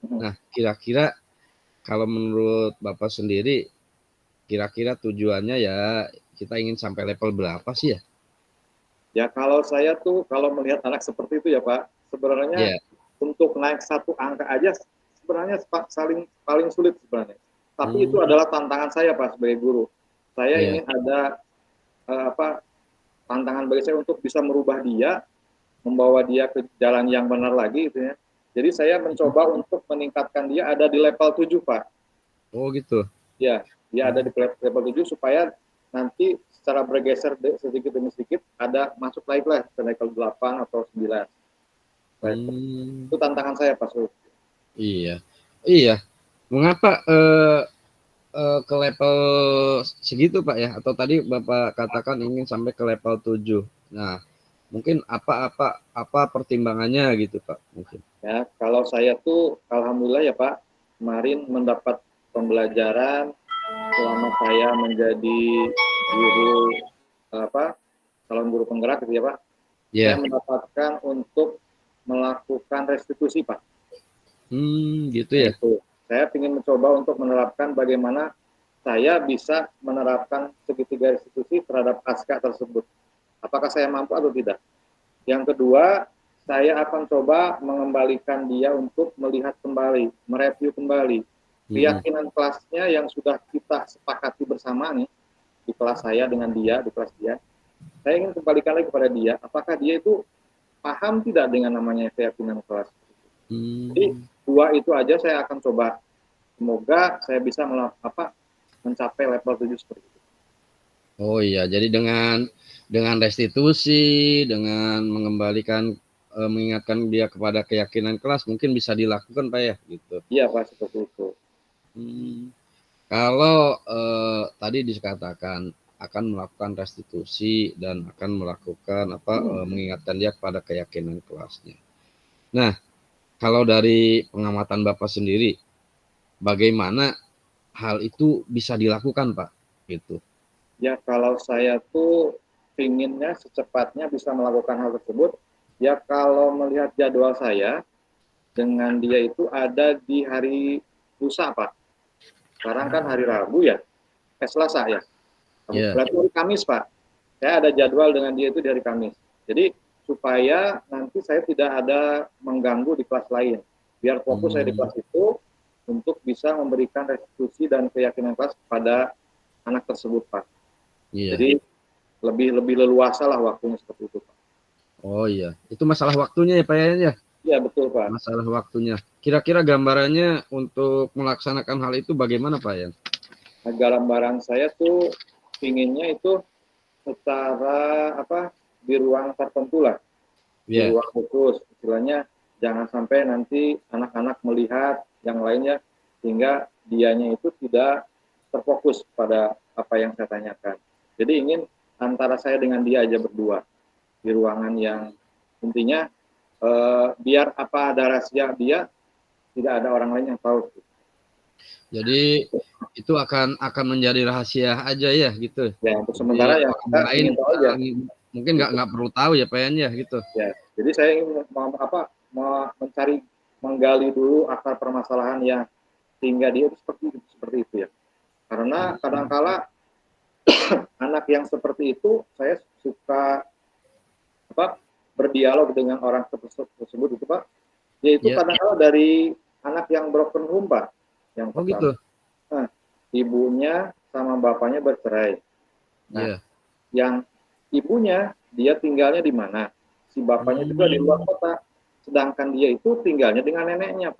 Speaker 2: Nah, kira-kira kalau menurut Bapak sendiri, kira-kira tujuannya ya kita ingin sampai level berapa sih ya?
Speaker 1: Ya kalau saya tuh kalau melihat anak seperti itu ya Pak, sebenarnya
Speaker 2: Iya.
Speaker 1: untuk naik satu angka aja sebenarnya paling sulit sebenarnya. Tapi itu
Speaker 2: Hmm,
Speaker 1: adalah tantangan saya Pak sebagai guru. Saya
Speaker 2: iya.
Speaker 1: ingin ada tantangan bagi saya untuk bisa merubah dia, membawa dia ke jalan yang benar lagi gitu ya. Jadi saya mencoba untuk meningkatkan dia ada di level 7 Pak.
Speaker 2: Oh gitu.
Speaker 1: Ya, dia ada di level 7 supaya nanti secara bergeser sedikit demi sedikit ada masuk lagi lah ke level 8 atau 9.
Speaker 2: Hmm,
Speaker 1: Itu tantangan saya Pak Sul.
Speaker 2: iya. Iya. Mengapa ke level segitu Pak ya? Atau tadi Bapak katakan ingin sampai ke level 7. Nah, mungkin apa pertimbangannya gitu Pak? Mungkin.
Speaker 1: Ya, kalau saya tuh alhamdulillah ya Pak, kemarin mendapat pembelajaran selama saya menjadi guru calon guru penggerak gitu ya Pak. Saya
Speaker 2: Ya.
Speaker 1: mendapatkan untuk melakukan restitusi Pak.
Speaker 2: Gitu
Speaker 1: Nah
Speaker 2: ya.
Speaker 1: itu, saya ingin mencoba untuk menerapkan bagaimana saya bisa menerapkan segitiga restitusi terhadap ASKA tersebut. Apakah saya mampu atau tidak? Yang kedua, saya akan coba mengembalikan dia untuk melihat kembali, mereview kembali
Speaker 2: Hmm.
Speaker 1: keyakinan kelasnya yang sudah kita sepakati bersama nih di kelas saya dengan dia, di kelas dia. Saya ingin kembalikan lagi kepada dia, apakah dia itu paham tidak dengan namanya keyakinan kelas. Jadi
Speaker 2: Hmm.
Speaker 1: dua itu aja saya akan coba. Semoga saya bisa mencapai level 7 seperti itu.
Speaker 2: Oh iya, jadi dengan restitusi, dengan mengembalikan mengingatkan dia kepada keyakinan kelas mungkin bisa dilakukan Pak ya gitu.
Speaker 1: Iya Pak, seperti itu.
Speaker 2: Hmm. Kalau tadi dikatakan akan melakukan restitusi dan akan melakukan mengingatkan dia kepada keyakinan kelasnya. Nah, kalau dari pengamatan Bapak sendiri, bagaimana hal itu bisa dilakukan Pak? Gitu.
Speaker 1: Ya kalau saya tuh pinginnya secepatnya bisa melakukan hal tersebut, ya kalau melihat jadwal saya dengan dia itu ada di hari lusa Pak. Sekarang kan hari Rabu ya, Selasa ya.
Speaker 2: Ya.
Speaker 1: Berarti hari Kamis Pak. Saya ada jadwal dengan dia itu di hari Kamis. Jadi supaya nanti saya tidak ada mengganggu di kelas lain. Biar fokus saya di
Speaker 2: Hmm.
Speaker 1: kelas itu untuk bisa memberikan restitusi dan keyakinan kelas kepada anak tersebut Pak.
Speaker 2: Iya.
Speaker 1: Jadi lebih lebih leluasa lah waktunya seperti itu Pak.
Speaker 2: Oh iya, itu masalah waktunya ya Pak ya?
Speaker 1: Iya betul Pak.
Speaker 2: Masalah waktunya. Kira-kira gambarannya untuk melaksanakan hal itu bagaimana Pak ya?
Speaker 1: Nah, gambaran saya tuh inginnya itu secara di ruang tertentu lah, di
Speaker 2: Ya.
Speaker 1: ruang khusus. Istilahnya jangan sampai nanti anak-anak melihat yang lainnya sehingga dianya itu tidak terfokus pada apa yang saya tanyakan. Jadi ingin antara saya dengan dia aja berdua di ruangan yang intinya biar apa ada rahasia dia, tidak ada orang lain yang tahu.
Speaker 2: Jadi itu akan menjadi rahasia aja ya gitu.
Speaker 1: Ya, untuk
Speaker 2: Jadi
Speaker 1: sementara ya
Speaker 2: orang
Speaker 1: kita
Speaker 2: lain
Speaker 1: ingin tahu aja.
Speaker 2: mungkin nggak perlu tahu ya Pak Yan ya gitu.
Speaker 1: Ya, jadi saya ingin mencari, menggali dulu akar permasalahan yang sehingga dia seperti itu ya. Karena kadangkala anak yang seperti itu saya suka berdialog dengan orang tersebut itu Pak. Yaitu kadangkala dari anak yang broken home Pak. Yang pertama.
Speaker 2: Gitu.
Speaker 1: Nah, ibunya sama bapaknya bercerai. Nah, yang ibunya dia tinggalnya di mana? Si bapaknya juga di luar kota. Sedangkan dia itu tinggalnya dengan neneknya.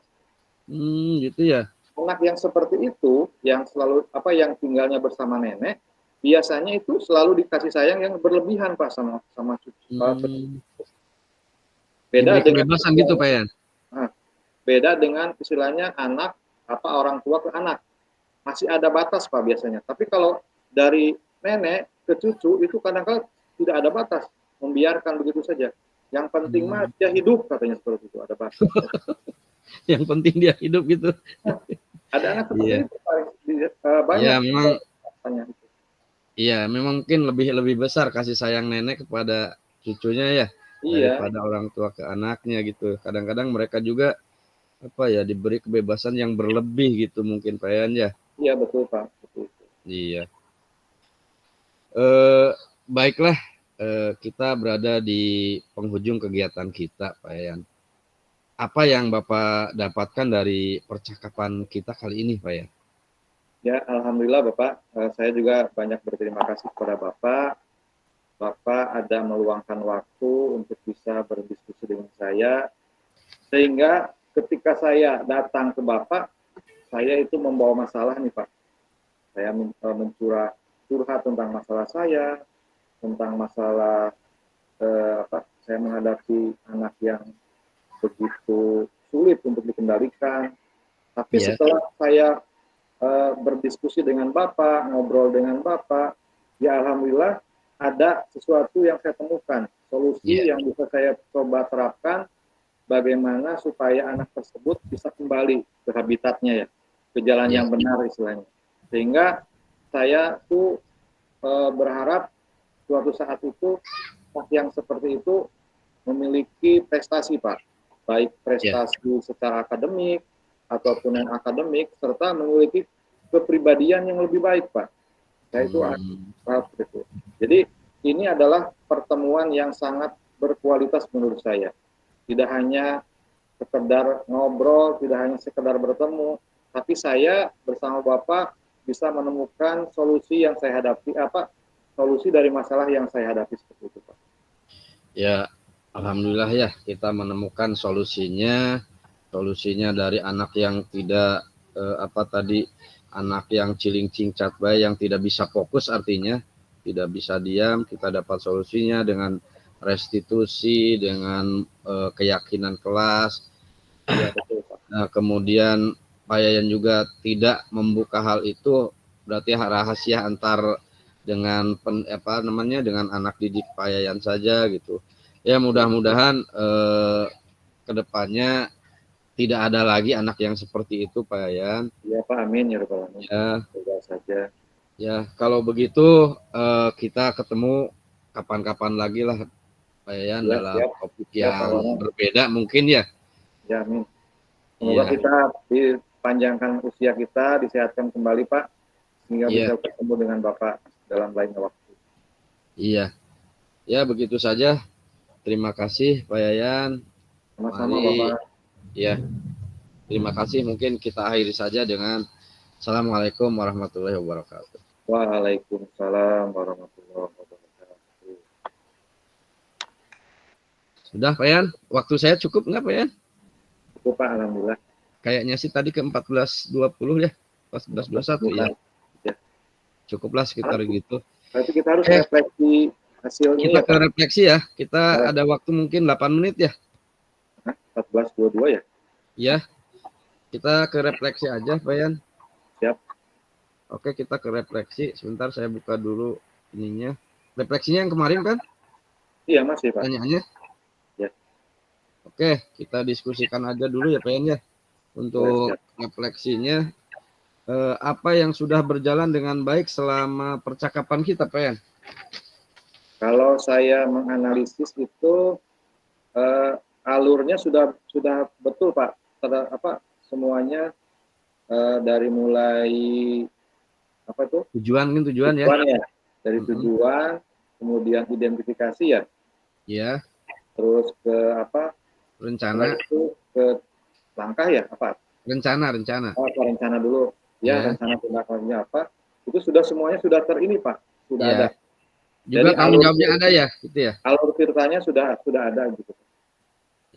Speaker 2: Gitu ya.
Speaker 1: Anak yang seperti itu, yang selalu yang tinggalnya bersama nenek, biasanya itu selalu dikasih sayang yang berlebihan Pak sama cucu. Beda dengan
Speaker 2: kebebasan gitu Pak Yan.
Speaker 1: Nah, beda dengan istilahnya anak orang tua ke anak. Masih ada batas Pak biasanya. Tapi kalau dari nenek ke cucu itu kadang-kadang tidak ada batas, membiarkan begitu saja. Yang penting mah dia hidup katanya seperti itu, ada batas.
Speaker 2: Yang penting dia hidup gitu.
Speaker 1: Ada anak seperti itu banyak.
Speaker 2: Ya memang. Iya, memang mungkin lebih besar kasih sayang nenek kepada cucunya ya daripada orang tua ke anaknya gitu. Kadang-kadang mereka juga diberi kebebasan yang berlebih gitu mungkin Pak Yan ya.
Speaker 1: Iya betul Pak. Betul.
Speaker 2: Iya. Baiklah, kita berada di penghujung kegiatan kita Pak Yan. Apa yang Bapak dapatkan dari percakapan kita kali ini Pak Yan?
Speaker 1: Ya, alhamdulillah Bapak. Saya juga banyak berterima kasih kepada Bapak. Bapak ada meluangkan waktu untuk bisa berdiskusi dengan saya. Sehingga ketika saya datang ke Bapak, saya itu membawa masalah nih Pak. Saya curhat tentang masalah saya, tentang masalah saya menghadapi anak yang begitu sulit untuk dikendalikan. Tapi setelah saya berdiskusi dengan Bapak, ngobrol dengan Bapak, ya alhamdulillah ada sesuatu yang saya temukan, solusi yang bisa saya coba terapkan, bagaimana supaya anak tersebut bisa kembali ke habitatnya ya, ke jalan yang benar istilahnya. Sehingga saya tuh berharap suatu saat itu yang seperti itu memiliki prestasi Pak, baik prestasi secara akademik ataupun non akademik, serta memiliki kepribadian yang lebih baik Pak. Saya itu itu. Jadi ini adalah pertemuan yang sangat berkualitas menurut saya. Tidak hanya sekedar ngobrol, tidak hanya sekedar bertemu, tapi saya bersama Bapak bisa menemukan solusi yang saya hadapi, solusi dari masalah yang saya hadapi seperti itu Pak.
Speaker 2: Ya, alhamdulillah ya kita menemukan solusinya dari anak yang tidak anak yang ciling-cing catbay yang tidak bisa fokus, artinya tidak bisa diam, kita dapat solusinya dengan restitusi, dengan keyakinan kelas. Ya, betul, Pak. Nah, kemudian Pak Yayan juga tidak membuka hal itu, berarti rahasia antar dengan dengan anak didik Pak Yayan saja gitu. Ya mudah-mudahan kedepannya tidak ada lagi anak yang seperti itu Pak Yayan.
Speaker 1: Ya Pak, amin ya Rabbal alamin.
Speaker 2: Ya.
Speaker 1: Semoga saja.
Speaker 2: Ya, kalau begitu kita ketemu kapan-kapan lagi lah Pak Yayan dalam topik yang berbeda mungkin ya.
Speaker 1: Ya, amin. Semoga kita dipanjangkan usia kita, disehatkan kembali Pak, sehingga bisa ketemu dengan Bapak dalam lain waktu.
Speaker 2: Iya. Ya, begitu saja. Terima kasih Pak Yayan.
Speaker 1: Sama-sama Bapak.
Speaker 2: Ya. Terima kasih. Mungkin kita akhiri saja dengan Assalamualaikum warahmatullahi wabarakatuh.
Speaker 1: Waalaikumsalam warahmatullahi wabarakatuh.
Speaker 2: Sudah Pak Yan? Waktu saya cukup nggak Pak Yan?
Speaker 1: Cukup Pak, alhamdulillah.
Speaker 2: Kayaknya sih tadi ke 14.20 ya, 14.21 ya. Cukuplah sekitar gitu.
Speaker 1: Berarti kita harus refleksi hasilnya.
Speaker 2: Kita ke refleksi ya. Kita ada waktu mungkin 8 menit ya.
Speaker 1: 14.22 ya?
Speaker 2: Iya. Kita ke refleksi aja Pak Yan.
Speaker 1: Siap.
Speaker 2: Oke, kita ke refleksi. Sebentar saya buka dulu ininya. Refleksinya yang kemarin kan?
Speaker 1: Iya, masih Pak.
Speaker 2: Tanyaannya?
Speaker 1: Ya.
Speaker 2: Oke, kita diskusikan aja dulu ya Pak Yan ya. Untuk refleksinya, apa yang sudah berjalan dengan baik selama percakapan kita Pak Yan?
Speaker 1: Kalau saya menganalisis itu alurnya sudah betul Pak. Semuanya dari mulai apa itu?
Speaker 2: Tujuan ya.
Speaker 1: Ya. Dari tujuan, kemudian identifikasi ya.
Speaker 2: Iya.
Speaker 1: Terus ke apa?
Speaker 2: Rencana.
Speaker 1: Itu ke langkah ya apa?
Speaker 2: Rencana.
Speaker 1: Oh, rencana dulu. Ya, rencana tindakannya apa? Itu sudah semuanya sudah Pak. Sudah ada.
Speaker 2: Juga
Speaker 1: jadi
Speaker 2: tanggung jawabnya ada ya, gitu ya.
Speaker 1: Alur tirtanya sudah ada gitu.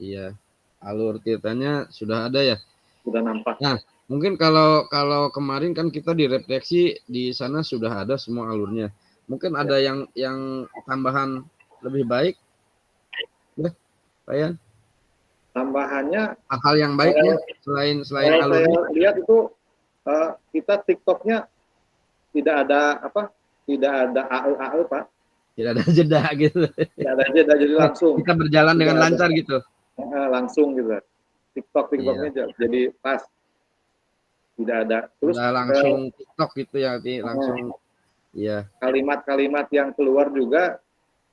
Speaker 2: Iya. Alur tirtanya sudah ada ya.
Speaker 1: Sudah nampak.
Speaker 2: Nah, mungkin kalau kemarin kan kita direfleksi di sana sudah ada semua alurnya. Mungkin ada yang tambahan lebih baik. Ya, Pak Yan.
Speaker 1: Tambahannya
Speaker 2: hal yang baiknya selain alurnya.
Speaker 1: Saya lihat itu kita TikToknya tidak ada AE Pak.
Speaker 2: Tidak ada jeda gitu.
Speaker 1: Tidak ada jeda, jadi langsung.
Speaker 2: Kita berjalan dengan lancar gitu.
Speaker 1: Langsung gitu. TikToknya jadi pas. Tidak ada. Terus
Speaker 2: langsung TikTok gitu ya, langsung. Iya.
Speaker 1: Kalimat-kalimat yang keluar juga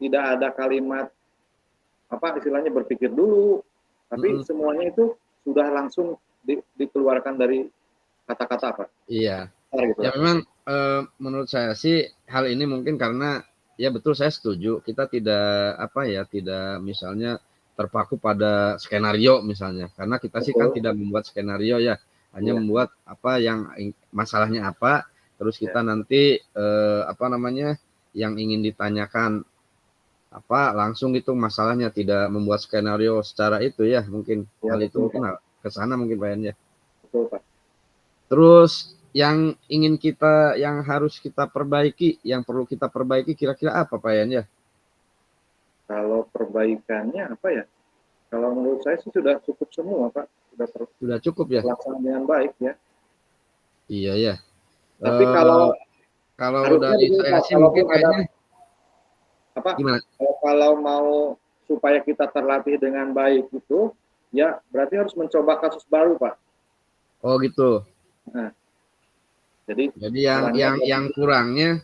Speaker 1: tidak ada kalimat istilahnya berpikir dulu, tapi semuanya itu sudah langsung dikeluarkan dari kata-kata apa?
Speaker 2: Iya. Gitu. Ya memang menurut saya sih hal ini mungkin karena ya betul saya setuju kita tidak misalnya terpaku pada skenario misalnya, karena kita sih kan tidak membuat skenario ya, hanya membuat apa yang masalahnya apa, terus kita nanti yang ingin ditanyakan langsung itu masalahnya, tidak membuat skenario secara itu ya, mungkin hal itu mungkin ke sana mungkin Pak Yan ya.
Speaker 1: Betul Pak.
Speaker 2: Terus yang harus kita perbaiki, yang perlu kita perbaiki kira-kira apa Pak Yan ya?
Speaker 1: Kalau perbaikannya apa ya? Kalau menurut saya sih sudah cukup semua Pak.
Speaker 2: Sudah cukup ya?
Speaker 1: Terlaksana dengan baik ya.
Speaker 2: Iya ya.
Speaker 1: Tapi
Speaker 2: kalau dari saya sih mungkin kayaknya
Speaker 1: gimana? Kalau mau supaya kita terlatih dengan baik itu, ya berarti harus mencoba kasus baru Pak.
Speaker 2: Oh gitu.
Speaker 1: Nah,
Speaker 2: jadi yang kurangnya,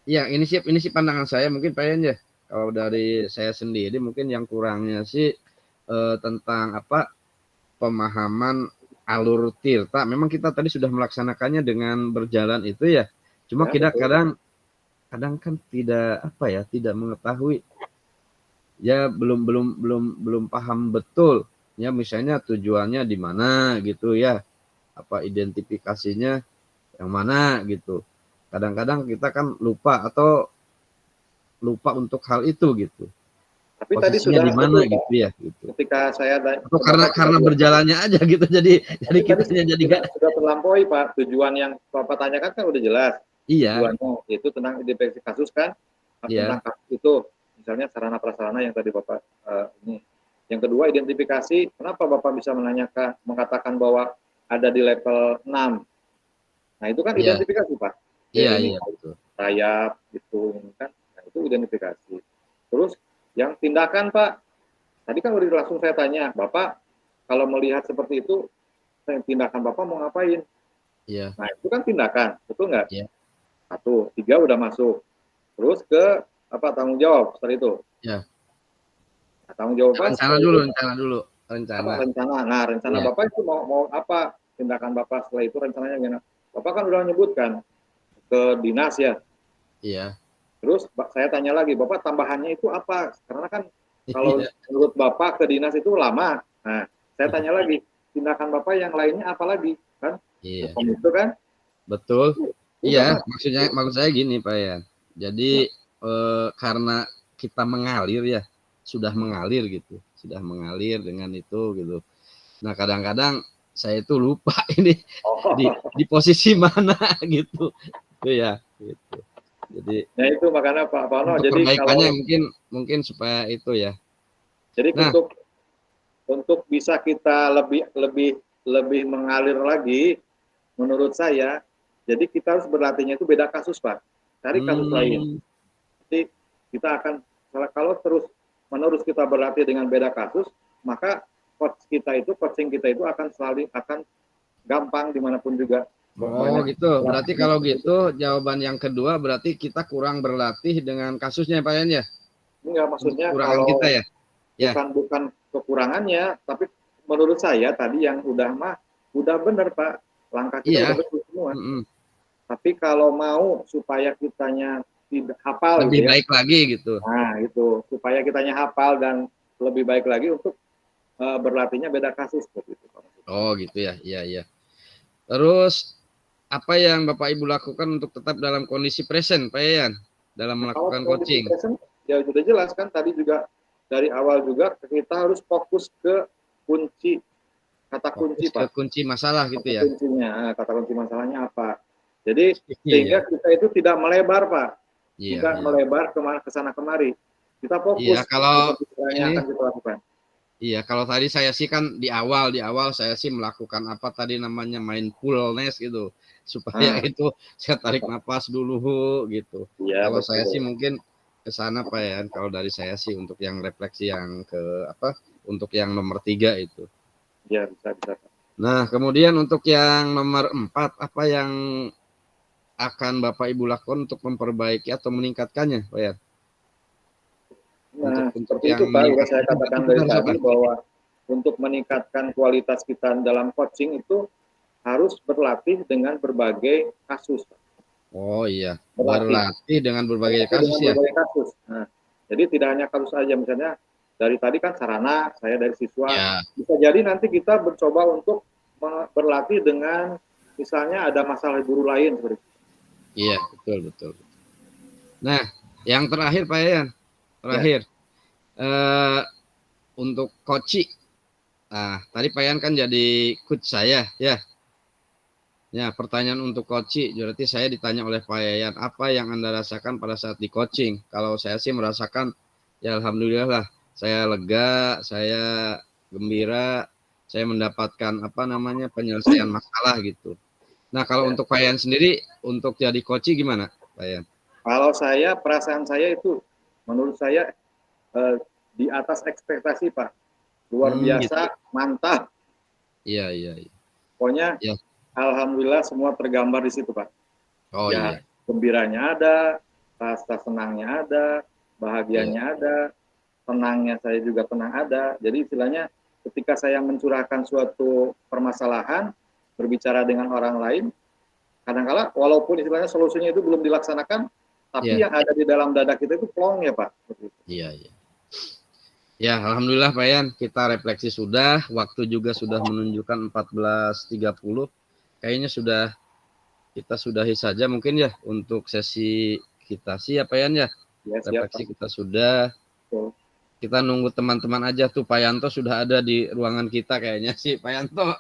Speaker 2: ya ini sih pandangan saya mungkin Pak Yan ya. Kalau dari saya sendiri mungkin yang kurangnya sih tentang pemahaman alur tirta. Memang kita tadi sudah melaksanakannya dengan berjalan itu ya. Cuma kita kadang kan tidak mengetahui, ya belum paham betul ya, misalnya tujuannya di mana gitu ya, identifikasinya yang mana gitu. Kadang-kadang kita kan lupa untuk hal itu gitu.
Speaker 1: Tapi tadi sudah
Speaker 2: di mana gitu ya gitu.
Speaker 1: Ketika saya
Speaker 2: atau karena berjalannya aja gitu, jadi kitanya jadi
Speaker 1: sudah terlampaui Pak. Tujuan yang Bapak tanyakan kan udah jelas.
Speaker 2: Iya.
Speaker 1: Tujuannya itu tentang identifikasi kasus kan, tentang kasus itu, misalnya sarana prasarana yang tadi Bapak ini. Yang kedua identifikasi, kenapa Bapak bisa mengatakan bahwa ada di level 6. Nah itu kan identifikasi Pak.
Speaker 2: Iya betul.
Speaker 1: Rayap gitu kan, nah, itu identifikasi. Terus yang tindakan Pak, tadi kan udah langsung saya tanya, Bapak kalau melihat seperti itu, tindakan Bapak mau ngapain?
Speaker 2: Iya.
Speaker 1: Nah itu kan tindakan, betul nggak?
Speaker 2: Iya.
Speaker 1: 1, 3 udah masuk. Terus ke tanggung jawab setelah itu.
Speaker 2: Iya.
Speaker 1: Nah, tanggung jawab
Speaker 2: rencana dulu.
Speaker 1: Rencana. Nah rencana Bapak itu mau apa? Tindakan Bapak setelah itu rencananya gimana? Bapak kan udah menyebutkan ke dinas ya.
Speaker 2: Iya.
Speaker 1: Terus saya tanya lagi, Bapak tambahannya itu apa? Karena kan kalau menurut Bapak ke dinas itu lama. Nah, saya tanya lagi, tindakan Bapak yang lainnya apa lagi? Kan?
Speaker 2: Iya.
Speaker 1: Itu kan?
Speaker 2: Betul. Iya, maksud saya gini Pak ya. Jadi karena kita mengalir ya, sudah mengalir gitu. Sudah mengalir dengan itu gitu. Nah, kadang-kadang saya itu lupa ini di posisi mana gitu. Itu ya, gitu. Jadi
Speaker 1: itu makanya Pak Pano, jadi
Speaker 2: perbaikannya mungkin supaya itu ya.
Speaker 1: Jadi untuk bisa kita lebih mengalir lagi, menurut saya, jadi kita harus berlatihnya itu beda kasus Pak, cari kasus lain. Jadi kita akan, kalau terus menerus kita berlatih dengan beda kasus, maka coaching kita itu akan selalu gampang dimanapun juga.
Speaker 2: Oh gitu. Berarti kalau gitu jawaban yang kedua berarti kita kurang berlatih dengan kasusnya Pak Yan ya?
Speaker 1: Enggak, maksudnya
Speaker 2: Kekurangan
Speaker 1: kalau
Speaker 2: kita ya? Ya.
Speaker 1: bukan kekurangannya, tapi menurut saya tadi yang udah benar Pak, langkah kita
Speaker 2: Iya.
Speaker 1: udah betul semua. Tapi kalau mau supaya kitanya tidak hafal
Speaker 2: lebih
Speaker 1: gitu ya,
Speaker 2: baik lagi gitu.
Speaker 1: Nah itu supaya kitanya hafal dan lebih baik lagi untuk berlatihnya beda kasus seperti itu Pak.
Speaker 2: Oh gitu ya, iya. Terus apa yang Bapak Ibu lakukan untuk tetap dalam kondisi present Pak Yayan dalam melakukan coaching?
Speaker 1: Present, ya sudah jelas kan tadi juga dari awal juga kita harus fokus ke kata kunci Pak.
Speaker 2: Kunci masalah gitu ya.
Speaker 1: Kata kunci masalahnya apa. Jadi sehingga kita itu tidak melebar Pak. Tidak melebar ke sana kemari. Kita fokus.
Speaker 2: Iya, kalau
Speaker 1: ini akan kita lakukan.
Speaker 2: Iya, kalau tadi saya sih kan di awal saya sih melakukan apa tadi namanya mindfulness gitu. Supaya itu saya tarik nafas dulu gitu. Ya, kalau betul. Saya sih mungkin ke sana Pak ya. Kalau dari saya sih untuk yang refleksi yang untuk yang nomor 3 itu.
Speaker 1: Ya, bisa.
Speaker 2: Nah, kemudian untuk yang nomor 4 apa yang akan Bapak Ibu lakukan untuk memperbaiki atau meningkatkannya, Pak ya?
Speaker 1: Nah, seperti itu Pak, sudah saya katakan dari tadi bahwa untuk meningkatkan kualitas kita dalam coaching itu harus berlatih dengan berbagai kasus.
Speaker 2: Oh iya, berlatih dengan berbagai kasus ya.
Speaker 1: Nah, jadi tidak hanya kasus saja, misalnya dari tadi kan sarana, saya dari siswa. Ya. Bisa jadi nanti kita mencoba untuk berlatih dengan misalnya ada masalah guru lain seperti itu.
Speaker 2: Iya, betul. Nah, yang terakhir Pak Yayan. Untuk coaching. Nah, tadi Pak Yan kan jadi coach saya ya. Ya, pertanyaan untuk coaching. Berarti saya ditanya oleh Pak Yayan, apa yang Anda rasakan pada saat di coaching? Kalau saya sih merasakan, ya alhamdulillah lah. Saya lega, saya gembira, saya mendapatkan penyelesaian masalah gitu. Nah, kalau untuk Pak Yan sendiri, untuk jadi coaching gimana Pak Yan?
Speaker 1: Kalau saya, perasaan saya itu, menurut saya di atas ekspektasi Pak, luar biasa, gitu. Mantap.
Speaker 2: Iya.
Speaker 1: Pokoknya alhamdulillah semua tergambar di situ Pak.
Speaker 2: Oh iya.
Speaker 1: Gembiranya ada, rasa senangnya ada, bahagianya ada, tenangnya saya juga tenang ada. Jadi istilahnya ketika saya mencurahkan suatu permasalahan, berbicara dengan orang lain, kadang-kala walaupun istilahnya solusinya itu belum dilaksanakan, tapi yang ada di dalam dada kita itu plong ya Pak.
Speaker 2: Iya. Ya, alhamdulillah Pak Yan, kita refleksi sudah, waktu juga sudah menunjukkan 14.30. Kayaknya kita sudahi saja mungkin ya untuk sesi kita sih ya Pak Yan ya. Refleksi kita sudah. Kita nunggu teman-teman aja tuh, Pak Yanto sudah ada di ruangan kita kayaknya sih Pak Yanto.